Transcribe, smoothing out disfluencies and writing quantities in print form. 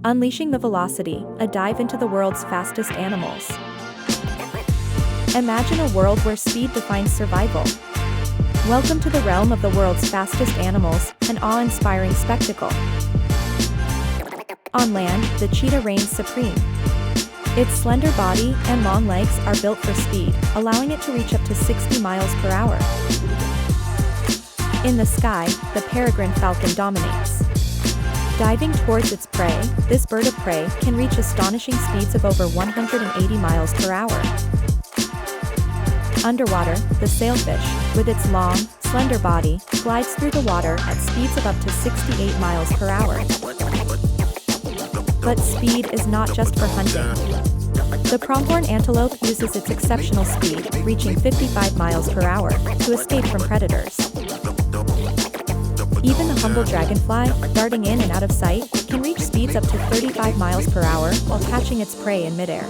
Unleashing the velocity, a dive into the world's fastest animals. Imagine a world where speed defines survival. Welcome to the realm of the world's fastest animals, an awe-inspiring spectacle. On land, the cheetah reigns supreme. Its slender body and long legs are built for speed, allowing it to reach up to 60 miles per hour. In the sky, the peregrine falcon dominates. Diving towards its prey, this bird of prey can reach astonishing speeds of over 180 miles per hour. Underwater, the sailfish, with its long, slender body, glides through the water at speeds of up to 68 miles per hour. But speed is not just for hunting. The pronghorn antelope uses its exceptional speed, reaching 55 miles per hour, to escape from predators. Even the humble dragonfly, darting in and out of sight, can reach speeds up to 35 miles per hour while catching its prey in midair.